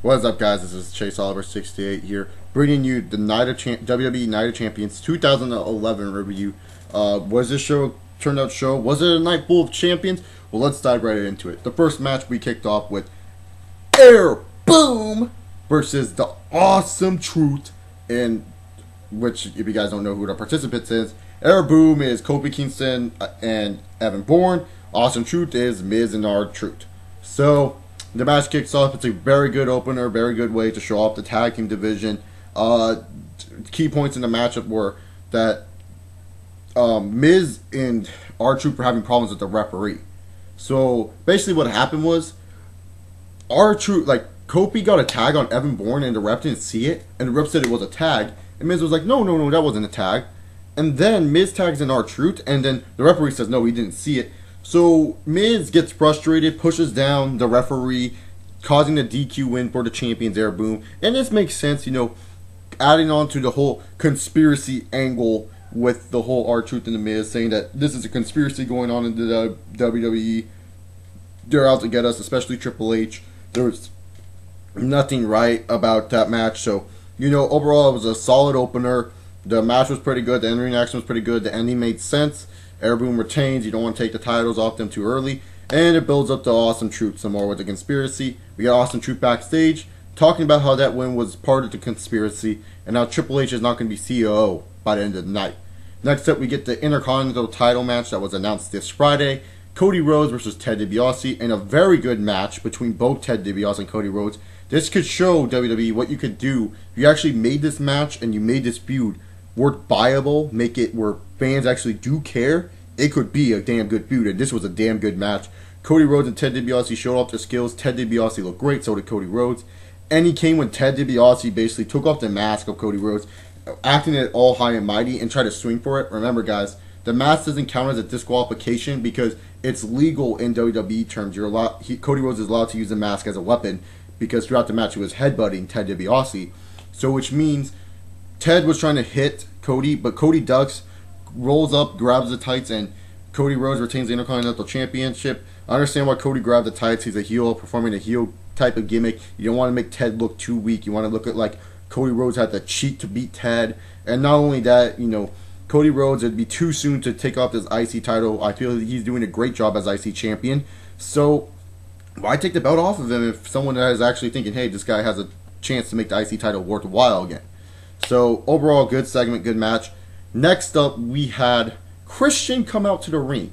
What's up, guys? This is Chase Oliver 68 here, bringing you the WWE Night of Champions 2011 review. Was this show turned out show? Was it a night full of champions? Well, let's dive right into it. The first match we kicked off with Air Boom versus the Awesome Truth, in which, if you guys don't know who the participants is, Air Boom is Kofi Kingston and Evan Bourne. Awesome Truth is Miz and R-Truth. So the match kicks off. It's a very good opener, very good way to show off the tag team division. Key points in the matchup were that Miz and R-Truth were having problems with the referee. So basically what happened was R-Truth, like, Kofi got a tag on Evan Bourne and the ref didn't see it, and the ref said it was a tag, and Miz was like, no, that wasn't a tag. And then Miz tags in R-Truth, and then the referee says no, he didn't see it. So Miz gets frustrated, pushes down the referee, causing the DQ win for the champions, Air Boom. And this makes sense, you know, adding on to the whole conspiracy angle with the whole R-Truth and the Miz, saying that this is a conspiracy going on in the WWE. They're out to get us, especially Triple H. There's nothing right about that match. So, you know, overall it was a solid opener. The match was pretty good. The in-ring action was pretty good. The ending made sense. Air Boom retains. You don't want to take the titles off them too early. And it builds up to Awesome Truth some more with the conspiracy. We got Awesome Truth backstage talking about how that win was part of the conspiracy and how Triple H is not going to be COO by the end of the night. Next up, we get the Intercontinental title match that was announced this Friday. Cody Rhodes versus Ted DiBiase, in a very good match between both Ted DiBiase and Cody Rhodes. This could show WWE what you could do if you actually made this match and you made this feud work viable, make it where fans actually do care. It could be a damn good feud, and this was a damn good match. Cody Rhodes and Ted DiBiase showed off their skills. Ted DiBiase looked great, so did Cody Rhodes. And he came when Ted DiBiase basically took off the mask of Cody Rhodes, acting it all high and mighty, and tried to swing for it. Remember, guys, the mask doesn't count as a disqualification because it's legal in WWE terms. Cody Rhodes is allowed to use the mask as a weapon because throughout the match he was headbutting Ted DiBiase. So which means Ted was trying to hit Cody, but Cody ducks, rolls up, grabs the tights, and Cody Rhodes retains the Intercontinental Championship. I understand why Cody grabbed the tights. He's a heel, performing a heel type of gimmick. You don't want to make Ted look too weak. You want to look at like Cody Rhodes had to cheat to beat Ted. And not only that, you know, Cody Rhodes, it'd be too soon to take off this IC title. I feel he's doing a great job as IC champion. So why take the belt off of him if someone is actually thinking, hey, this guy has a chance to make the IC title worthwhile again? So overall, good segment, good match. Next up, we had Christian come out to the ring.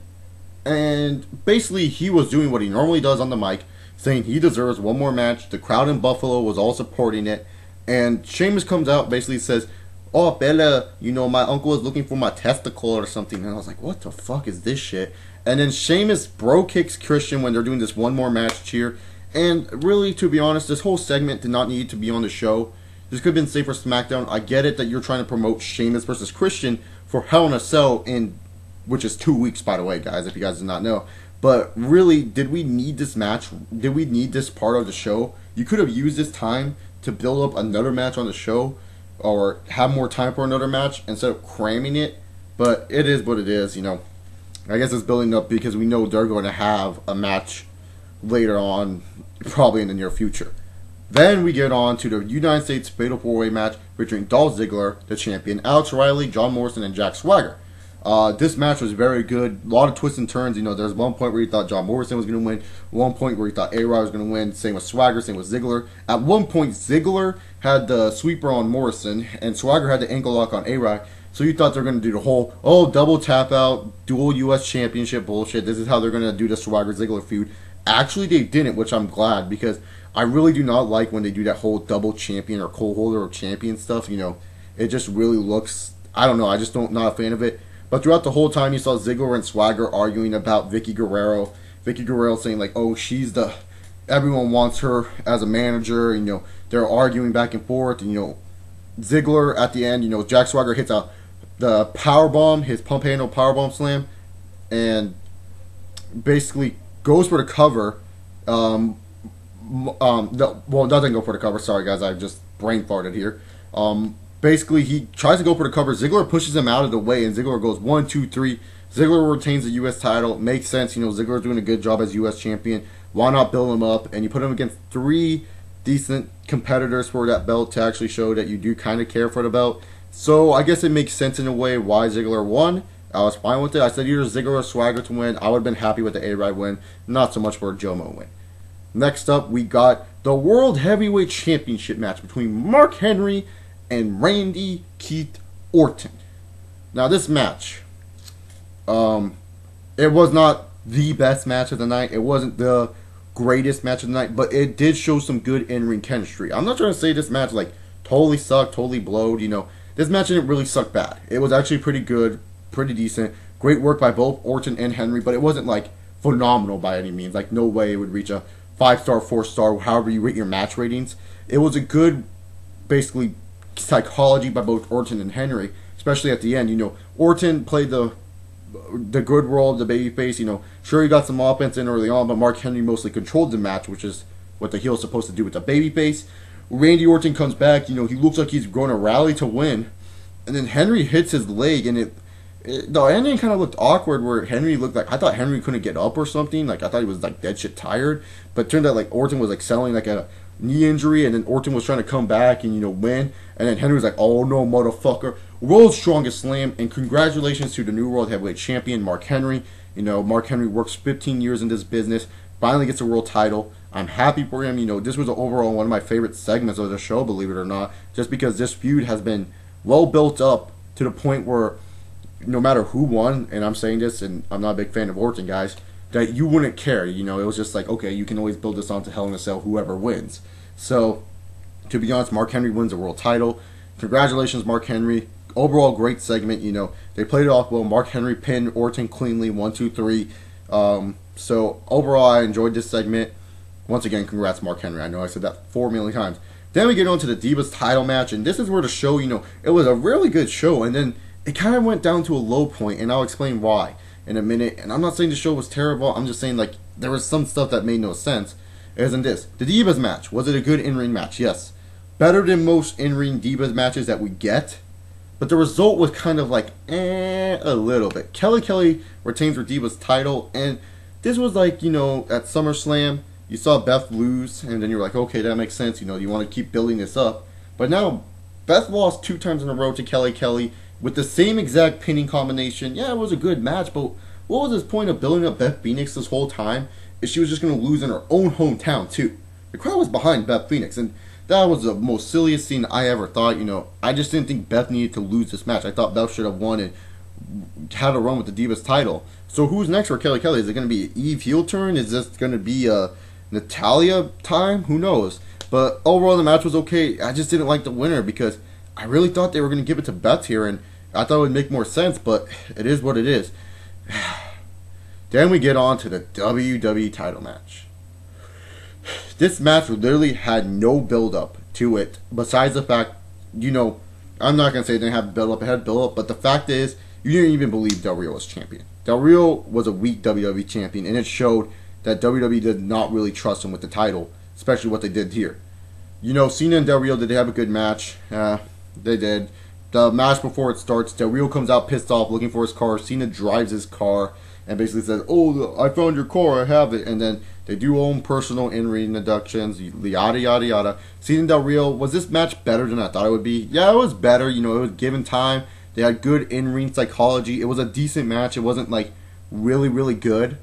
And basically, he was doing what he normally does on the mic, saying he deserves one more match. The crowd in Buffalo was all supporting it. And Sheamus comes out, basically says, oh, Bella, you know, my uncle is looking for my testicle or something. And I was like, what the fuck is this shit? And then Sheamus bro kicks Christian when they're doing this one more match cheer. And really, to be honest, this whole segment did not need to be on the show. This could have been safe for SmackDown. I get it that you're trying to promote Sheamus versus Christian for Hell in a Cell, which is 2 weeks, by the way, guys, if you guys did not know. But really, did we need this match? Did we need this part of the show? You could have used this time to build up another match on the show or have more time for another match instead of cramming it. But it is what it is, you know. I guess it's building up because we know they're going to have a match later on, probably in the near future. Then we get on to the United States Fatal 4-Way match featuring Dolph Ziggler, the champion, Alex Riley, John Morrison, and Jack Swagger. This match was very good. A lot of twists and turns. You know, there's one point where you thought John Morrison was going to win. One point where you thought A-Rod was going to win. Same with Swagger. Same with Ziggler. At one point, Ziggler had the sweeper on Morrison, and Swagger had the ankle lock on A-Rod. So you thought they were going to do the whole, double tap out, dual U.S. Championship bullshit. This is how they're going to do the Swagger-Ziggler feud. Actually, they didn't, which I'm glad, because I really do not like when they do that whole double champion or co-holder or champion stuff. You know, it just really looks, I don't know, I just not a fan of it. But throughout the whole time, you saw Ziggler and Swagger arguing about Vicky Guerrero. Vicky Guerrero saying, like, oh, everyone wants her as a manager. You know, they're arguing back and forth. And, you know, Ziggler at the end, you know, Jack Swagger hits the powerbomb, his pump handle powerbomb slam, and basically goes for the cover. No, well, doesn't go for the cover. Sorry, guys, I just brain farted here. Basically, he tries to go for the cover. Ziggler pushes him out of the way, and Ziggler goes 1, 2, 3. Ziggler retains the U.S. title. It makes sense. You know, Ziggler's doing a good job as U.S. champion. Why not build him up? And you put him against 3 decent competitors for that belt to actually show that you do kind of care for the belt. So I guess it makes sense in a way why Ziggler won. I was fine with it. I said either Ziggler or Swagger to win. I would have been happy with the A-Ride win. Not so much for a Jomo win. Next up, we got the World Heavyweight Championship match between Mark Henry and Randy Keith Orton. Now this match, it was not the best match of the night. It wasn't the greatest match of the night, but it did show some good in-ring chemistry. I'm not trying to say this match like totally sucked, totally blowed. You know, this match didn't really suck bad. It was actually pretty good, pretty decent. Great work by both Orton and Henry, but it wasn't like phenomenal by any means. Like no way it would reach a 5-star, 4-star, however you rate your match ratings. It was a good, basically, psychology by both Orton and Henry, especially at the end. You know, Orton played the good role of the babyface. You know, sure he got some offense in early on, but Mark Henry mostly controlled the match, which is what the heel is supposed to do with the babyface. Randy Orton comes back. You know, he looks like he's going to rally to win, and then Henry hits his leg, and the ending kind of looked awkward where Henry looked like, I thought Henry couldn't get up or something. Like, I thought he was, like, dead shit tired. But it turned out, like, Orton was, like, selling, like, a knee injury. And then Orton was trying to come back and, you know, win. And then Henry was like, oh, no, motherfucker. World's Strongest Slam. And congratulations to the new World Heavyweight Champion, Mark Henry. You know, Mark Henry works 15 years in this business. Finally gets a world title. I'm happy for him. You know, this was overall one of my favorite segments of the show, believe it or not. Just because this feud has been well built up to the point where no matter who won, and I'm saying this, and I'm not a big fan of Orton, guys, that you wouldn't care. You know, it was just like, okay, you can always build this onto Hell in a Cell, whoever wins. So, to be honest, Mark Henry wins a world title. Congratulations, Mark Henry. Overall, great segment. You know, they played it off well. Mark Henry pinned Orton cleanly, 1, 2, 3. So, overall, I enjoyed this segment. Once again, congrats, Mark Henry. I know I said that 4 million times. Then we get on to the Divas title match, and this is where the show, you know, it was a really good show, and then it kind of went down to a low point, and I'll explain why in a minute. And I'm not saying the show was terrible. I'm just saying, like, there was some stuff that made no sense. Isn't this? The Divas match. Was it a good in-ring match? Yes. Better than most in-ring Divas matches that we get. But the result was kind of like, a little bit. Kelly retains her Divas title, and this was like, you know, at SummerSlam, you saw Beth lose, and then you're like, okay, that makes sense. You know, you want to keep building this up. But now, Beth lost 2 times in a row to Kelly. With the same exact pinning combination. Yeah, it was a good match, but what was this point of building up Beth Phoenix this whole time if she was just going to lose in her own hometown, too? The crowd was behind Beth Phoenix, and that was the most silliest scene I ever thought. You know, I just didn't think Beth needed to lose this match. I thought Beth should have won and had a run with the Divas title. So who's next for Kelly? Is it going to be an Eve heel turn? Is this going to be a Natalia time? Who knows? But overall, the match was okay. I just didn't like the winner because I really thought they were going to give it to Beth here, and I thought it would make more sense, but it is what it is. Then we get on to the WWE title match. This match literally had no build-up to it, besides the fact, you know, I'm not going to say it didn't have build-up, it had build-up, but the fact is, you didn't even believe Del Rio was champion. Del Rio was a weak WWE champion, and it showed that WWE did not really trust him with the title, especially what they did here. You know, Cena and Del Rio, did they have a good match? They did. The match before it starts, Del Rio comes out pissed off looking for his car. Cena drives his car and basically says, oh, I found your car, I have it. And then they do own personal in-ring inductions, yada, yada, yada. Cena and Del Rio, was this match better than I thought it would be? Yeah, it was better. You know, it was given time. They had good in-ring psychology. It was a decent match. It wasn't, like, really, really good.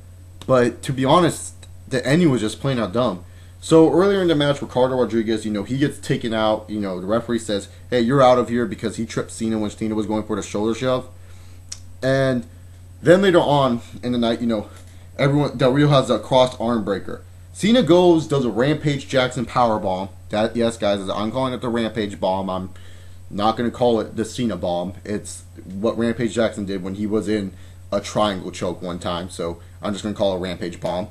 But to be honest, the ending was just plain out dumb. So earlier in the match, Ricardo Rodriguez, you know, he gets taken out. You know, the referee says, hey, you're out of here because he tripped Cena when Cena was going for the shoulder shove. And then later on in the night, you know, Del Rio has a crossed arm breaker. Cena does a Rampage Jackson powerbomb. That, yes, guys, I'm calling it the Rampage bomb. I'm not going to call it the Cena bomb. It's what Rampage Jackson did when he was in a triangle choke one time. So I'm just going to call it a Rampage bomb.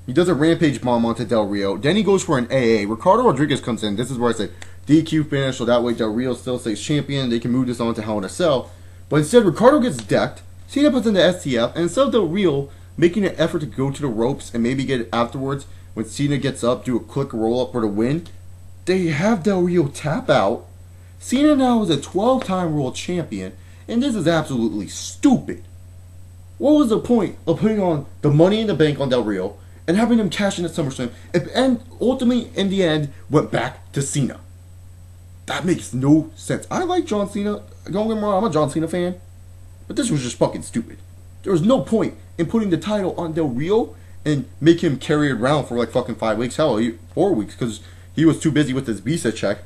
He does a Rampage bomb onto Del Rio. Then he goes for an AA. Ricardo Rodriguez comes in. This is where I say DQ finish, so that way Del Rio still stays champion. They can move this on to Hell in a Cell. But instead, Ricardo gets decked. Cena puts in the STF. And instead of Del Rio making an effort to go to the ropes and maybe get it afterwards, when Cena gets up, do a quick roll-up for the win, they have Del Rio tap out. Cena now is a 12-time world champion. And this is absolutely stupid. What was the point of putting on the Money in the Bank on Del Rio and having him cash in at SummerSlam, and ultimately, in the end, went back to Cena. That makes no sense. I like John Cena. Don't get me wrong, I'm a John Cena fan. But this was just fucking stupid. There was no point in putting the title on Del Rio and make him carry it around for like fucking 5 weeks. Hell, 4 weeks, because he was too busy with his visa check.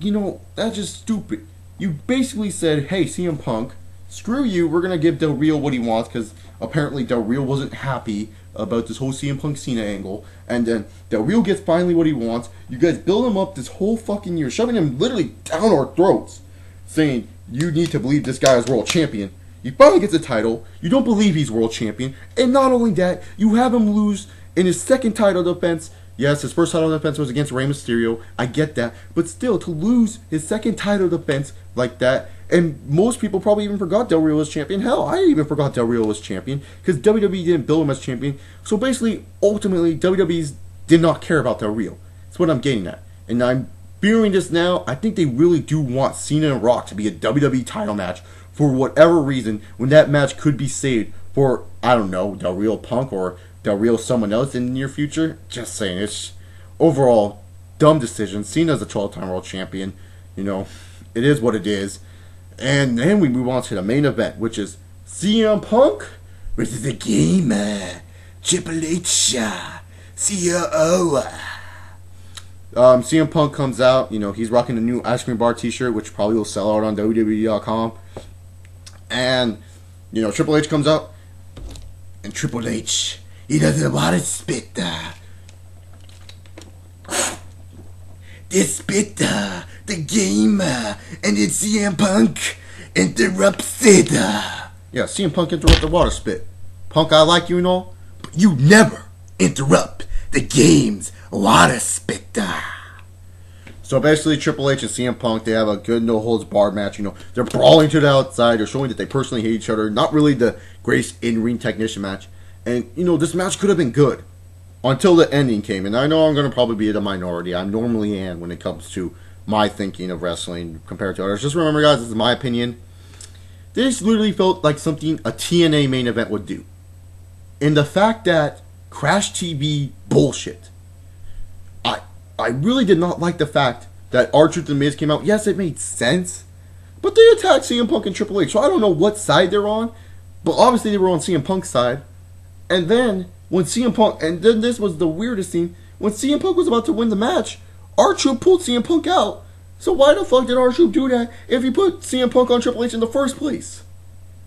You know, that's just stupid. You basically said, hey, CM Punk, screw you, we're going to give Del Rio what he wants, because apparently Del Rio wasn't happy about this whole CM Punk Cena angle, and then Del Rio gets finally what he wants. You guys build him up this whole fucking year, shoving him literally down our throats, saying, you need to believe this guy is world champion. He finally gets a title, you don't believe he's world champion, and not only that, you have him lose in his second title defense. Yes, his first title defense was against Rey Mysterio, I get that, but still, to lose his second title defense like that, and most people probably even forgot Del Rio was champion. Hell, I even forgot Del Rio was champion, because WWE didn't bill him as champion. So basically, ultimately, WWE did not care about Del Rio. That's what I'm getting at. And I'm viewing this now, I think they really do want Cena and Rock to be a WWE title match for whatever reason, when that match could be saved for, I don't know, Del Rio Punk or Del Rio someone else in the near future. Just saying, it's overall dumb decision. Cena's a 12-time world champion. You know, it is what it is. And then we move on to the main event, which is CM Punk versus the Gamer, Triple H, COO. CM Punk comes out, you know, he's rocking a new ice cream bar t-shirt, which probably will sell out on WWE.com. And, you know, Triple H comes out, and Triple H, he doesn't want to spit. They spit the game, and then CM Punk interrupts it. Yeah, CM Punk interrupted the water spit. Punk, I like you and all, but you never interrupt the game's water spit. So basically, Triple H and CM Punk, they have a good no-holds-barred match. You know, they're brawling to the outside. They're showing that they personally hate each other. Not really the greatest in-ring technician match. And, you know, this match could have been good until the ending came. And I know I'm going to probably be the minority. I normally am when it comes to my thinking of wrestling compared to others. Just remember, guys, this is my opinion. This literally felt like something a TNA main event would do. And the fact that Crash TV bullshit. I really did not like the fact that R-Truth and Miz came out. Yes, it made sense. But they attacked CM Punk and Triple H. So I don't know what side they're on. But obviously they were on CM Punk's side. And then, when CM Punk... And then this was the weirdest thing. When CM Punk was about to win the match, R-Truth pulled CM Punk out. So why the fuck did R-Truth do that if he put CM Punk on Triple H in the first place?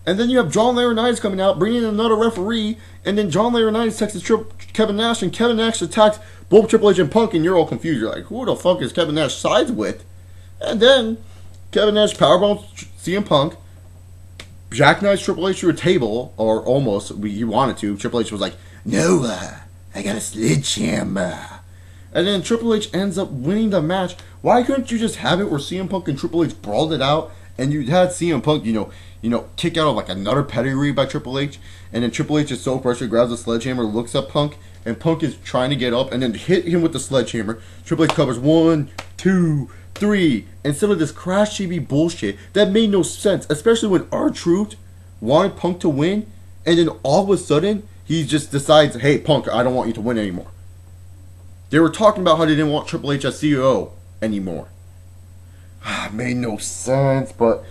And then you have John Laurinaitis coming out, bringing in another referee. And then John Laurinaitis texts Kevin Nash. And Kevin Nash attacks both Triple H and Punk, and you're all confused. You're like, who the fuck is Kevin Nash sides with? And then Kevin Nash powerbombs CM Punk, jackknifes Triple H through a table, or almost. He wanted to. Triple H was like, no, I got a sledgehammer. And then Triple H ends up winning the match. Why couldn't you just have it where CM Punk and Triple H brawled it out, and you had CM Punk, you know, kick out of like another pedigree by Triple H, and then Triple H is so frustrated, grabs a sledgehammer, looks at Punk, and Punk is trying to get up and then hit him with the sledgehammer. Triple H covers 1, 2, 3. Instead of this Crash TV bullshit that made no sense, especially when R-Truth wanted Punk to win, and then all of a sudden he just decides, hey Punk, I don't want you to win anymore. They were talking about how they didn't want Triple H as CEO anymore. Made no sense, but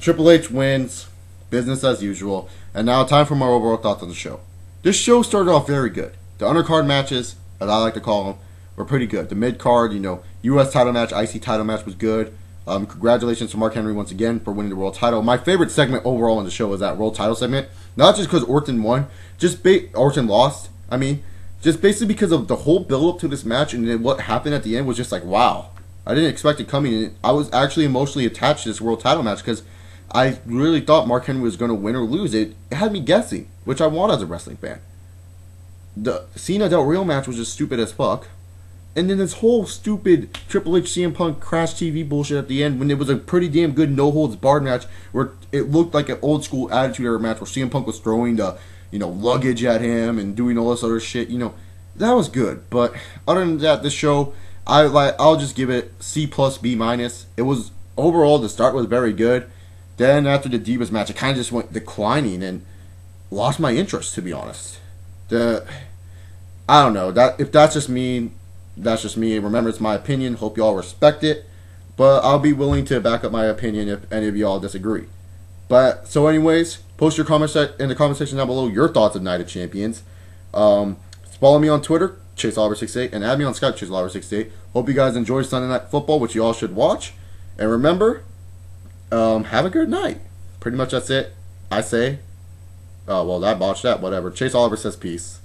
Triple H wins, business as usual, and now time for my overall thoughts on the show. This show started off very good. The undercard matches, as I like to call them, were pretty good. The mid-card, you know, U.S. title match, IC title match was good. Congratulations to Mark Henry once again for winning the world title. My favorite segment overall in the show was that world title segment. Not just because Orton won, Orton lost. I mean, just basically because of the whole build-up to this match, and then what happened at the end was just like, wow. I didn't expect it coming in. I was actually emotionally attached to this world title match because I really thought Mark Henry was going to win or lose. It had me guessing, which I want as a wrestling fan. The Cena Del Rio match was just stupid as fuck. And then this whole stupid Triple H CM Punk Crash TV bullshit at the end, when it was a pretty damn good no-holds-barred match where it looked like an old-school Attitude Era match where CM Punk was throwing the, you know, luggage at him and doing all this other shit. You know, that was good. But other than that, this show, I'll just give it C+, B-. It was, overall, the start was very good. Then after the Divas match, it kind of just went declining and lost my interest, to be honest. I don't know. That if that's just me, that's just me. Remember, it's my opinion. Hope y'all respect it. But I'll be willing to back up my opinion if any of y'all disagree. But so, anyways, post your comments in the comment section down below your thoughts of Night of Champions. Follow me on Twitter, ChaseOliver68, and add me on Skype, ChaseOliver68. Hope you guys enjoy Sunday Night Football, which you all should watch. And remember, have a good night. Pretty much that's it. I say, well, I botched that. Whatever. Chase Oliver says peace.